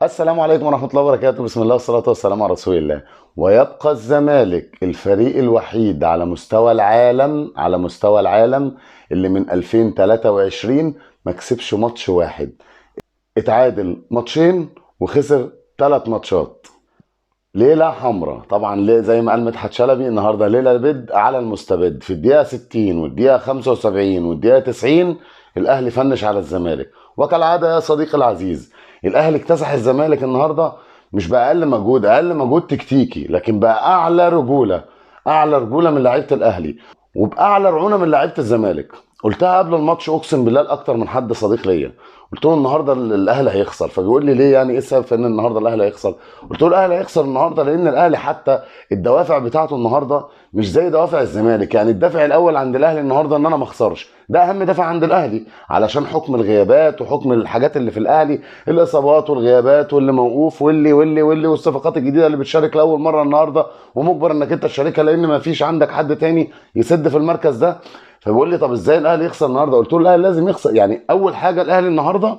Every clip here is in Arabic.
السلام عليكم ورحمة الله وبركاته. بسم الله والصلاة والسلام على رسول الله. ويبقى الزمالك الفريق الوحيد على مستوى العالم اللي من 2023 ما كسبش ماتش واحد، اتعادل ماتشين وخسر 3 ماتشات. ليلة حمراء طبعا، زي ما قال مدحت شلبي النهارده، ليلة بدء على المستبد. في الدقيقة 60 والدقيقة 75 والدقيقة 90 الأهلي فنش على الزمالك، وكالعادة يا صديقي العزيز الأهلي اكتسح الزمالك النهارده مش بأقل مجهود، أقل مجهود تكتيكي، لكن بأعلى رجولة، أعلى رجولة من لعيبة الأهلي وبأعلى رعونة من لعيبة الزمالك. قلتها قبل الماتش اقسم بالله لاكتر من حد صديق ليا، قلت له النهارده الاهلي هيخسر، فبيقول لي ليه؟ يعني ايه السبب في ان النهارده الاهلي هيخسر؟ قلت له الاهلي هيخسر النهارده لان الاهلي حتى الدوافع بتاعته النهارده مش زي دوافع الزمالك. يعني الدافع الاول عند الاهلي النهارده ان انا ما اخسرش، ده اهم دافع عند الاهلي، علشان حكم الغيابات وحكم الحاجات اللي في الاهلي، الاصابات والغيابات واللي موقوف واللي والصفقات الجديده اللي بتشارك لاول مره النهارده ومجبر انك انت تشاركها لان ما فيش عندك حد تاني يسد في المركز ده. فبيقول لي طب ازاي الاهلي يخسر النهارده؟ قلت له الاهلي لازم يخسر. يعني اول حاجه الاهلي النهارده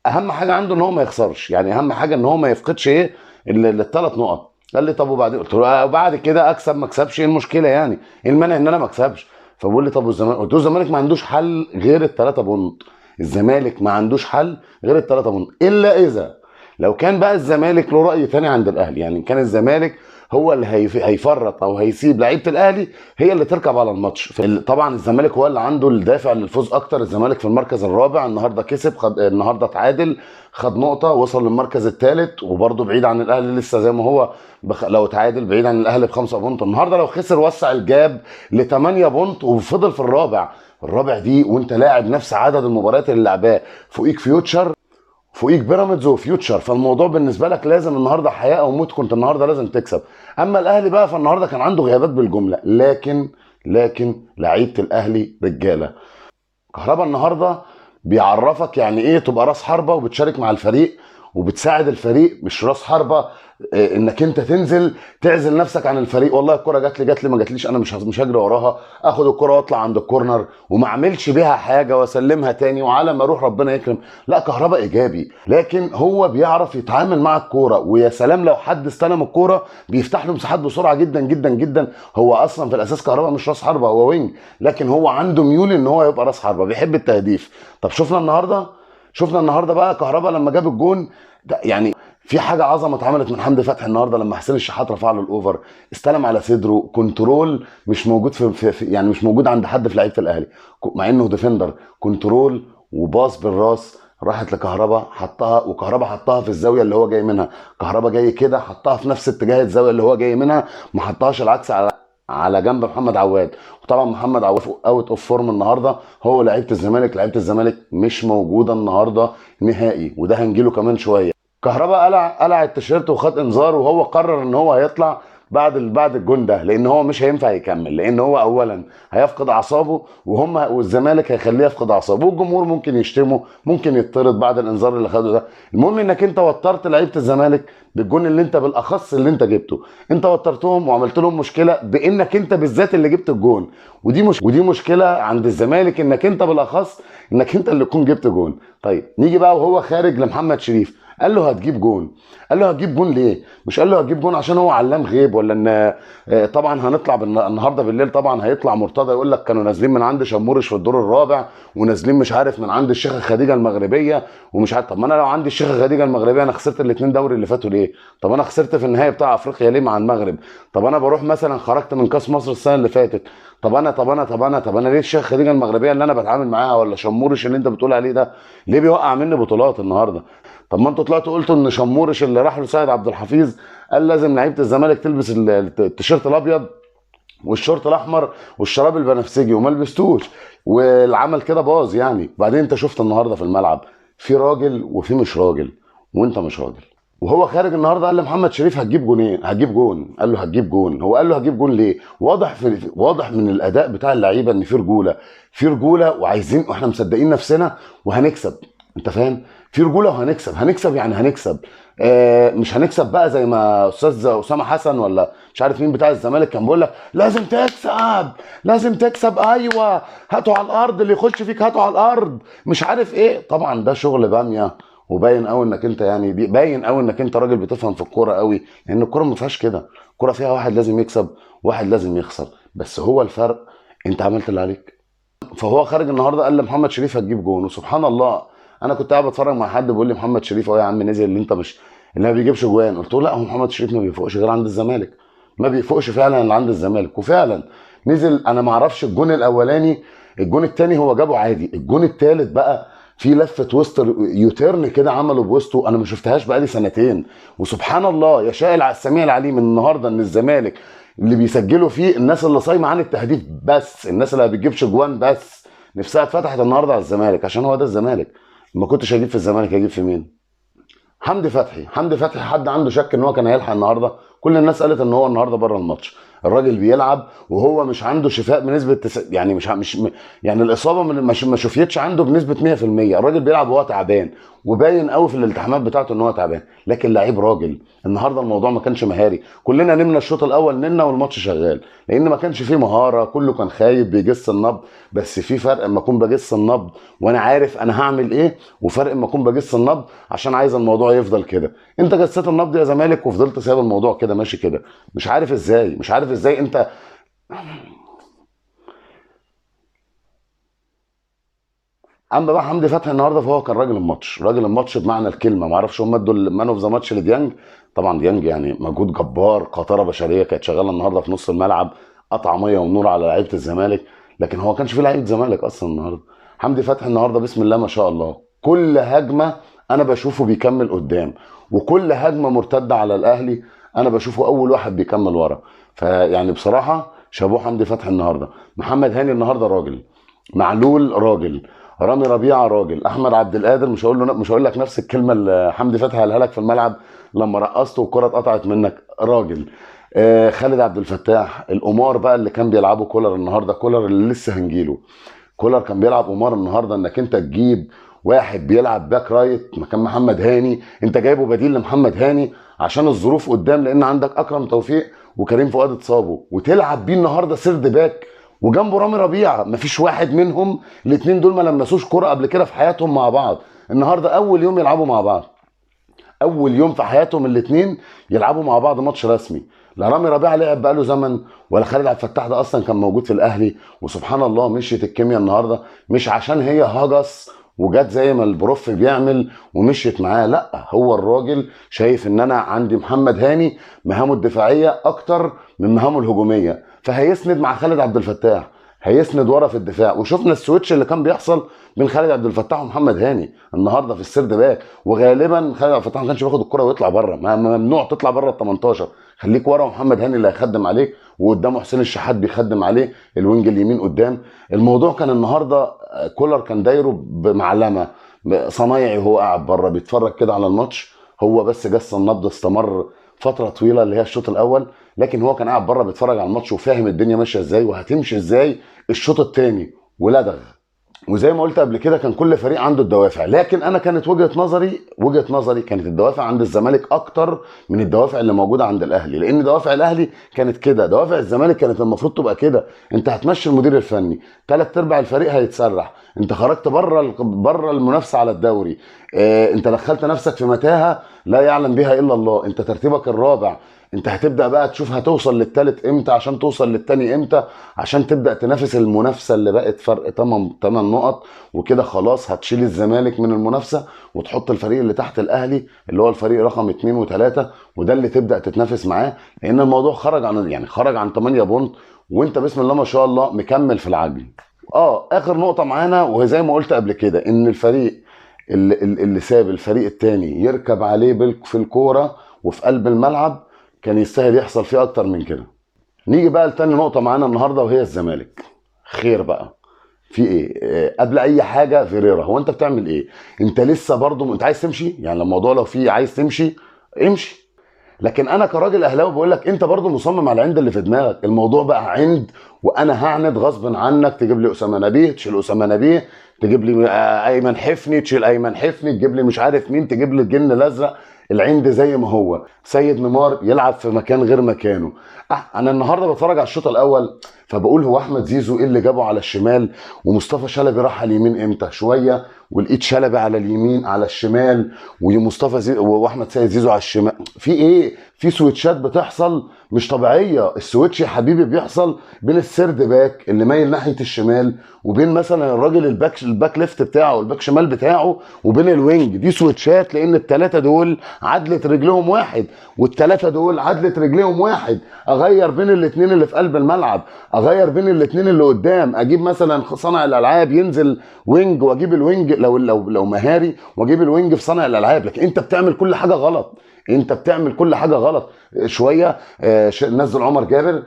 اهم حاجه عنده ان هو ما يخسرش، يعني اهم حاجه ان هو ما يفقدش ايه ال3 نقط. قال لي طب وبعدين؟ قلت له وبعد كده اكسب ما اكسبش ايه المشكله؟ يعني ايه المانع ان انا ما اكسبش؟ فبيقول لي طب والزمالك؟ قلت له الزمالك ما عندوش حل غير ال3 بونت. الزمالك ما عندوش حل غير ال3 بونت، الا اذا لو كان بقى الزمالك له راي ثاني عند الاهلي. يعني كان الزمالك هو اللي هيفرط او هيسيب لعيبه الاهلي هي اللي تركب على الماتش. طبعا الزمالك هو اللي عنده الدافع للفوز اكتر. الزمالك في المركز الرابع النهارده كسب، النهارده اتعادل، خد نقطه، وصل للمركز الثالث وبرده بعيد عن الاهلي لسه زي ما هو. لو اتعادل بعيد عن الاهلي ب5 بونت، النهارده لو خسر وسع الجاب ل8 بونت وفضل في الرابع دي، وانت لاعب نفس عدد المباريات اللي لعباه، فوقيك فيوتشر، فوقيك بيراميدز وفيوتشر، فالموضوع بالنسبه لك لازم النهارده حياه او موت، كنت النهارده لازم تكسب. اما الاهلي بقى فالنهارده كان عنده غيابات بالجمله، لكن لعيبه الاهلي رجاله. كهربا النهارده بيعرفك يعني ايه تبقى راس حربه وبتشارك مع الفريق وبتساعد الفريق، مش راس حربه انك انت تنزل تعزل نفسك عن الفريق. والله الكره جات لي ما جاتليش، انا مش هجري وراها، اخد الكره واطلع عند الكورنر وما اعملش بيها حاجه واسلمها تاني وعلى ما اروح ربنا يكرم. لا، كهربا ايجابي، لكن هو بيعرف يتعامل مع الكوره، ويا سلام لو حد استلم الكوره بيفتح له مساحات بسرعه جدا جدا جدا. هو اصلا في الاساس كهربا مش راس حربه، هو وينج، لكن هو عنده ميول ان هو يبقى راس حربه، بيحب التهديف. طب شفنا النهارده بقى كهربا لما جاب الجون ده، يعني في حاجه عظمه اتعملت من حمدي فتحي النهارده لما حسين الشحات رفع له الاوفر، استلم على صدره، كنترول مش موجود يعني مش موجود عند حد في لعيبه الاهلي، مع انه ديفندر. كنترول وباص بالراس راحت لكهربا حطها، وكهربا حطها في الزاويه اللي هو جاي منها. كهربا جاي كده حطها في نفس اتجاه الزاويه اللي هو جاي منها، ما حطهاش العكس على جنب محمد عواد. وطبعا محمد عواد اوت اوف فورم النهارده، هو لعيبه الزمالك مش موجوده النهارده نهائي، وده هنجيله كمان شويه. كهربا قلع التيشيرت وخد انذار، وهو قرر ان هو هيطلع بعد الجون ده، لان هو مش هينفع يكمل، لان هو اولا هيفقد اعصابه والزمالك هيخليه يفقد اعصابه، والجمهور ممكن يشتمه، ممكن يطرد بعد الانذار اللي خده ده. المهم انك انت وترت لعيبه الزمالك بالجون اللي انت بالاخص اللي انت جبته، انت وترتهم وعملت لهم مشكله بانك انت بالذات اللي جبت الجون. ودي مشكله عند الزمالك، انك انت بالاخص انك انت اللي تكون جبت جون. طيب نيجي بقى وهو خارج لمحمد شريف، قال له هتجيب جون. قال له هتجيب جون ليه؟ مش قال له هتجيب جون عشان هو علام غيب، ولا ان طبعا هنطلع النهارده بالليل طبعا هيطلع مرتضى يقول لك كانوا نازلين من عند شمورش في الدور الرابع، ونازلين مش عارف من عند الشيخه خديجه المغربيه ومش عارف. طب ما انا لو عندي الشيخه خديجه المغربيه انا خسرت الاثنين دوري اللي فاتوا ليه؟ طب انا خسرت في النهائي بتاع افريقيا ليه مع المغرب؟ طب انا بروح مثلا خرجت من كاس مصر السنه اللي فاتت، طب انا ليه الشيخه خديجه المغربيه اللي انا بتعامل معاها، ولا شمورش اللي انت بتقول عليه ده ليه بيوقع مني بطولات النهارده؟ طب ما انتوا طلعتوا قلتوا ان شمورش اللي راح له سيد عبد الحفيظ قال لازم لعيبه الزمالك تلبس التيشيرت الابيض والشورت الاحمر والشراب البنفسجي، وما لبستوش، والعمل كده باظ يعني. بعدين انت شفت النهارده في الملعب في راجل وفي مش راجل، وانت مش راجل. وهو خارج النهارده قال لمحمد شريف هتجيب جونين، هتجيب جون. قال له هتجيب جون، هو قال له هتجيب جون ليه؟ واضح من الاداء بتاع اللعيبه ان في رجوله وعايزين، واحنا مصدقين نفسنا وهنكسب. انت فاهم؟ في رجوله وهنكسب يعني هنكسب. مش هنكسب بقى زي ما استاذ اسامه حسن ولا مش عارف مين بتاع الزمالك كان بيقول لك لازم تكسب، ايوه هاتوا على الارض، اللي يخش فيك هاتوا على الارض، مش عارف ايه. طبعا ده شغل باميه وباين قوي انك انت يعني باين قوي انك انت راجل بتفهم في الكوره قوي، لان الكوره ما فيهاش كده. الكوره فيها واحد لازم يكسب، واحد لازم يخسر، بس هو الفرق انت عملت اللي عليك. فهو خارج النهارده قال لمحمد شريف هتجيب جون، وسبحان الله انا كنت قاعد بتفرج مع حد بيقول لي محمد شريف اهو يا عم نزل، اللي انت مش اللي ما بيجيبش جوان. قلت له لا، هو محمد شريف ما بيفوقش غير عند الزمالك، ما بيفوقش فعلا اللي عند الزمالك. وفعلا نزل. انا ما اعرفش الجون الاولاني، الجون الثاني هو جابه عادي، الجون الثالث بقى في لفه وسط يوتيرن كده عمله بوسطه، انا ما شفتهاش بقالي سنتين. وسبحان الله يشاء السميع العليم النهارده ان الزمالك اللي بيسجلوا فيه الناس اللي صايمه عن التهديف بس، الناس اللي ما بتجيبش جوان بس، نفسها اتفتحت النهارده على الزمالك، عشان هو ده الزمالك. ما كنتش هجيب في الزمالك هجيب في مين؟ حمدي فتحي. حمدي فتحي حد عنده شك ان هو كان هيلحق النهارده؟ كل الناس قالت ان هو النهارده بره الماتش. الراجل بيلعب وهو مش عنده شفاء بنسبه يعني مش يعني الاصابه ما شفيتش عنده بنسبه 100%. الراجل بيلعب وهو تعبان، وباين قوي في الالتحامات بتاعته ان هو تعبان، لكن لعيب راجل. النهارده الموضوع ما كانش مهاري، كلنا نمنا الشوط الاول نمنا والماتش شغال، لان ما كانش فيه مهاره، كله كان خايف بيجس النبض. بس في فرق اما اكون بجس النبض وانا عارف انا هعمل ايه، وفرق اما اكون بجس النبض عشان عايز الموضوع يفضل كده. انت جسيت النبض يا زمالك وفضلت سايب الموضوع كده ماشي كده. مش عارف ازاي، مش عارف ازاي انت. اما بقى حمدي فتحي النهارده فهو كان راجل الماتش، راجل الماتش بمعنى الكلمه. ما اعرفش هم ادوا المان اوف ذا ماتش لديانج. طبعا ديانج يعني مجهود جبار، قاطره بشريه كانت شغاله النهارده في نص الملعب، قطع ميه ونور على لعيبه الزمالك، لكن هو كانش في لعيبه زمالك اصلا النهارده. حمدي فتحي النهارده بسم الله ما شاء الله، كل هجمه انا بشوفه بيكمل قدام، وكل هجمه مرتده على الاهلي انا بشوفه اول واحد بيكمل ورا. فيعني بصراحه شابوه حمدي فتحي النهارده. محمد هاني النهارده راجل، معلول راجل، رامي ربيعه راجل، احمد عبد القادر مش هقول لك نفس الكلمه اللي حمدي فتحي قالها لك في الملعب لما رقصته والكره اتقطعت منك، راجل. خالد عبد الفتاح. القمار بقى اللي كان بيلعبه كولر النهارده، كولر اللي لسه هنجيله، كولر كان بيلعب قمار النهارده، انك انت تجيب واحد بيلعب باك رايت مكان محمد هاني، انت جايبه بديل لمحمد هاني عشان الظروف قدام، لان عندك اكرم توفيق وكريم فؤاد اتصابوا، وتلعب بيه النهارده سيرد باك وجنبه رامي ربيعه. مفيش واحد منهم، الاثنين دول ما لمسوش كرة قبل كده في حياتهم مع بعض، النهارده اول يوم يلعبوا مع بعض، اول يوم في حياتهم الاثنين يلعبوا مع بعض ماتش رسمي. لا رامي ربيعه لعب بقاله زمن، ولا خالد عبد الفتاح ده اصلا كان موجود في الاهلي. وسبحان الله مشيت الكيمياء النهارده، مش عشان هي هجس وجت زي ما البروف بيعمل ومشيت معاه، لا، هو الراجل شايف ان انا عندي محمد هاني مهامه الدفاعيه اكتر من مهامه الهجوميه، فهيسند مع خالد عبد الفتاح، هيسند ورا في الدفاع. وشفنا السويتش اللي كان بيحصل بين خالد عبد الفتاح ومحمد هاني النهارده في السيرد باك، وغالبا خالد عبد الفتاح ما كانش بياخد الكره ويطلع بره، ممنوع تطلع بره ال 18، خليك ورا ومحمد هاني اللي هيخدم عليك، وقدامه حسين الشحات بيخدم عليه الوينج اليمين قدام. الموضوع كان النهارده كولر كان دايره بمعلمه صنايعي، وهو قاعد بره بيتفرج كده على الماتش، هو بس جس النبض استمر فتره طويله اللي هي الشوط الاول، لكن هو كان قاعد بره بيتفرج على الماتش وفاهم الدنيا ماشيه ازاي وهتمشي ازاي الشوط الثاني، ولدغ. وزي ما قلت قبل كده كان كل فريق عنده الدوافع، لكن انا كانت وجهة نظري كانت الدوافع عند الزمالك اكتر من الدوافع اللي موجوده عند الاهلي، لان دوافع الاهلي كانت كده، دوافع الزمالك كانت المفروض تبقى كده. انت هتمشي المدير الفني، ثلاث ارباع الفريق هيتسرح، انت خرجت بره المنافسه على الدوري، انت دخلت نفسك في متاهه لا يعلم بها الا الله، انت ترتيبك الرابع، انت هتبدا بقى تشوف هتوصل للثالث امتى عشان توصل للثاني امتى، عشان تبدا تنافس المنافسه اللي بقت فرق 8 نقط، وكده خلاص هتشيل الزمالك من المنافسه وتحط الفريق اللي تحت الاهلي اللي هو الفريق رقم 2 و3، وده اللي تبدا تتنافس معاه، لان الموضوع خرج عن 8 بونت، وانت بسم الله ما شاء الله مكمل في العجل. اخر نقطه معانا، وهي زي ما قلت قبل كده ان الفريق اللي ساب الفريق التاني يركب عليه في الكوره وفي قلب الملعب كان يستاهل يحصل فيه اكتر من كده. نيجي بقى لتاني نقطة معانا النهاردة، وهي الزمالك. خير بقى في ايه؟ قبل اي حاجة فيريرا، هو انت بتعمل ايه؟ انت لسه برضو انت عايز تمشي؟ يعني الموضوع لو فيه عايز تمشي امشي، لكن انا كراجل اهلاوي بقول لك انت برضو مصمم على العند اللي في دماغك، الموضوع بقى عند، وانا هعند غصب عنك، تجيب لي اسامه نبيه تشيل اسامه نبيه، تجيب لي ايمن حفني تشيل ايمن حفني، تجيب لي مش عارف مين، تجيب لي الجن الازرق، العند زي ما هو، سيد نيمار يلعب في مكان غير مكانه. انا النهارده بتفرج على الشوط الاول فبقول هو احمد زيزو ايه اللي جابه على الشمال، ومصطفى شلبي راح على اليمين امتى؟ شويه والايد شلبي على اليمين على الشمال، ومصطفى واحمد سيد زيزو على الشمال. في ايه؟ في سويتشات بتحصل مش طبيعيه. السويتش يا حبيبي بيحصل بين السيرد باك اللي مايل ناحيه الشمال، وبين مثلا الراجل الباك ليفت بتاعه والباك شمال بتاعه، وبين الوينج. دي سويتشات لان الثلاثه دول عدله رجلهم واحد، والثلاثه دول عدله رجلهم واحد. اغير بين الاثنين اللي في قلب الملعب، اغير بين الاثنين اللي قدام، اجيب مثلا صانع الالعاب ينزل وينج، واجيب الوينج لو مهاري، واجيب الوينج في صانع الالعاب. لكن انت بتعمل كل حاجه غلط، انت بتعمل كل حاجه غلط. شويه نزل عمر جابر،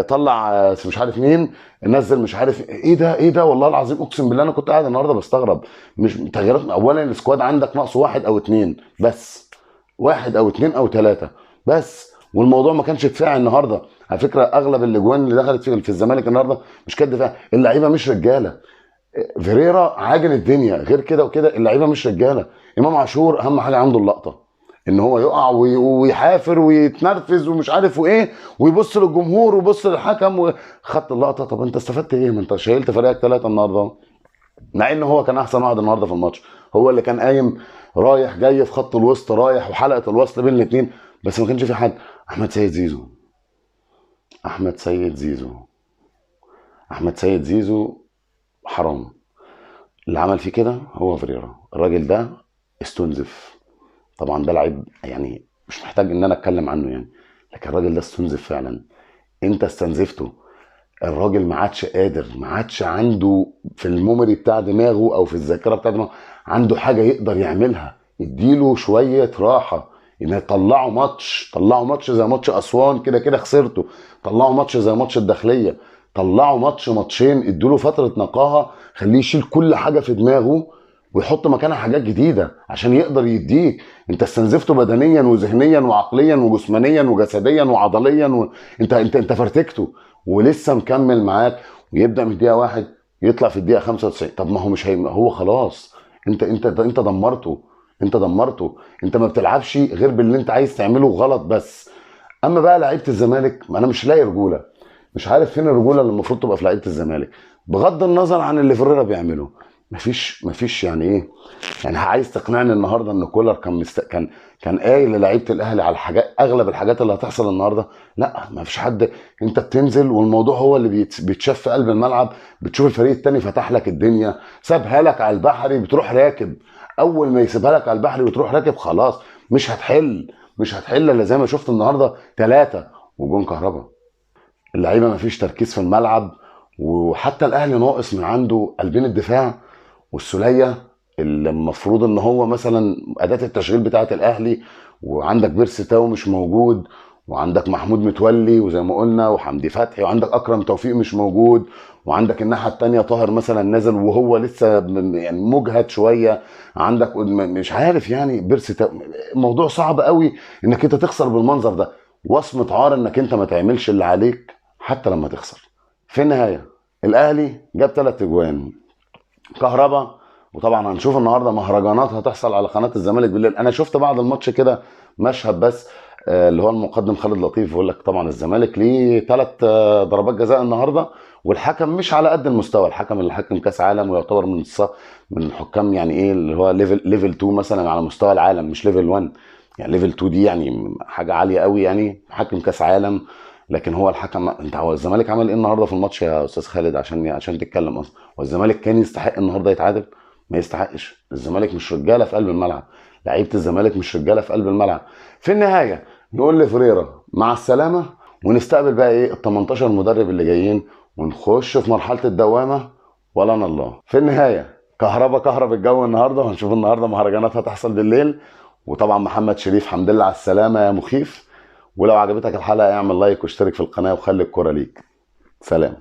طلع مش عارف مين، نزل مش عارف ايه ده ايه ده. والله العظيم اقسم بالله انا كنت قاعد النهارده بستغرب. مش تغييرات. اولا السكواد عندك ناقصه واحد او اتنين بس، واحد او اتنين او تلاته بس، والموضوع ما كانش دفاعي النهارده. على فكره اغلب الاجوان اللي دخلت في الزمالك النهارده مش كانت دفاع. اللعيبه مش رجاله. فيريرا عاجن الدنيا، غير كده وكده اللعيبه مش رجاله. امام عاشور اهم حاجه عنده اللقطه، ان هو يقع ويحافر ويتنرفز ومش عارف وايه، ويبص للجمهور ويبص للحكم وخدت اللقطه. طب انت استفدت ايه؟ ما انت شايلت فريقك ثلاثه النهارده، مع ان هو كان احسن واحد النهارده في الماتش. هو اللي كان قايم رايح جاي في خط الوسط، رايح وحلقه الوصل بين الاثنين، بس ما كانش في حد. احمد سيد زيزو، احمد سيد زيزو، احمد سيد زيزو حرام اللي عمل فيه كده. هو فيريرا الراجل ده استنزف. طبعا ده لعيب يعني مش محتاج ان انا اتكلم عنه يعني، لكن الراجل ده استنزف فعلا. انت استنزفته. الراجل ما عادش قادر، ما عادش عنده في الميموري بتاع دماغه او في الذاكره بتاع دماغه عنده حاجه يقدر يعملها. اديله شويه راحه، ان طلعوا ماتش، طلعوا ماتش زي ماتش اسوان كده كده خسرته، طلعوا ماتش زي ماتش الداخليه، طلعوا ماتشين، ادوا فتره نقاهه، خليه يشيل كل حاجه في دماغه ويحط مكانها حاجات جديده عشان يقدر يديك. انت استنزفته بدنيا وذهنيا وعقليا وجسمانيا وجسديا وعضليا انت فرتكته، ولسه مكمل معاك. ويبدا من الدقيقه واحد يطلع في الدقيقه 95. طب ما هو مش هو خلاص. انت دمرته، انت دمرته. انت ما بتلعبش غير باللي انت عايز تعمله غلط بس. اما بقى لعيبه الزمالك، ما انا مش لاقي رجوله، مش عارف فين الرجوله اللي المفروض تبقى في لعيبه الزمالك، بغض النظر عن اللي فيريرا بيعمله. مفيش يعني ايه. يعني عايز تقنعني النهارده ان كولر كان قايل للعيبه الاهلي على الحاجات، اغلب الحاجات اللي هتحصل النهارده؟ لا، مفيش حد. انت بتنزل والموضوع هو اللي بيتشاف في قلب الملعب. بتشوف الفريق التاني فتح لك الدنيا، سابها لك على البحري بتروح راكب. اول ما يسيبها لك على البحري وتروح راكب خلاص مش هتحل الا زي ما شفت النهارده ثلاثه وجون كهربا. اللعيبه مفيش تركيز في الملعب. وحتى الاهلي ناقص من عنده قلبين الدفاع والسوليه، اللي المفروض ان هو مثلا اداه التشغيل بتاعه الاهلي. وعندك بيرسي تاو مش موجود، وعندك محمود متولي وزي ما قلنا وحمدي فتحي، وعندك اكرم توفيق مش موجود، وعندك الناحيه الثانيه طاهر مثلا نازل وهو لسه يعني مجهد شويه. عندك مش عارف يعني بيرسي تاو. الموضوع صعب قوي انك انت تخسر بالمنظر ده. وصمه عار انك انت ما تعملش اللي عليك حتى لما تخسر. في النهايه الاهلي جاب 3 اجوان كهربا. وطبعا هنشوف النهارده مهرجانات هتحصل على قناه الزمالك بالليل. انا شفت بعد الماتش كده مشهد بس، اللي هو المقدم خالد لطيف بيقول لك طبعا الزمالك ليه 3 ضربات جزاء النهارده، والحكم مش على قد المستوى. الحكم اللي حكم كاس عالم ويعتبر من الحكام يعني ايه اللي هو ليفل 2 مثلا على مستوى العالم، مش ليفل 1. يعني ليفل 2 دي يعني حاجه عاليه قوي، يعني حكم كاس عالم. لكن هو الحكم، انت هو الزمالك عمل ايه النهارده في الماتش يا استاذ خالد عشان تتكلم اصلا؟ هو الزمالك كان يستحق النهارده يتعادل؟ ما يستحقش. الزمالك مش رجاله في قلب الملعب، لعيبه الزمالك مش رجاله في قلب الملعب. في النهايه نقول لفريرا مع السلامه، ونستقبل بقى ايه ال 18 مدرب اللي جايين، ونخش في مرحله الدوامه ولنا الله. في النهايه كهرب الجو النهارده، وهنشوف النهارده مهرجانات هتحصل بالليل. وطبعا محمد شريف حمد لله على السلامه يا مخيف. ولو عجبتك الحلقه اعمل لايك واشترك في القناه وخلي الكوره ليك. سلام.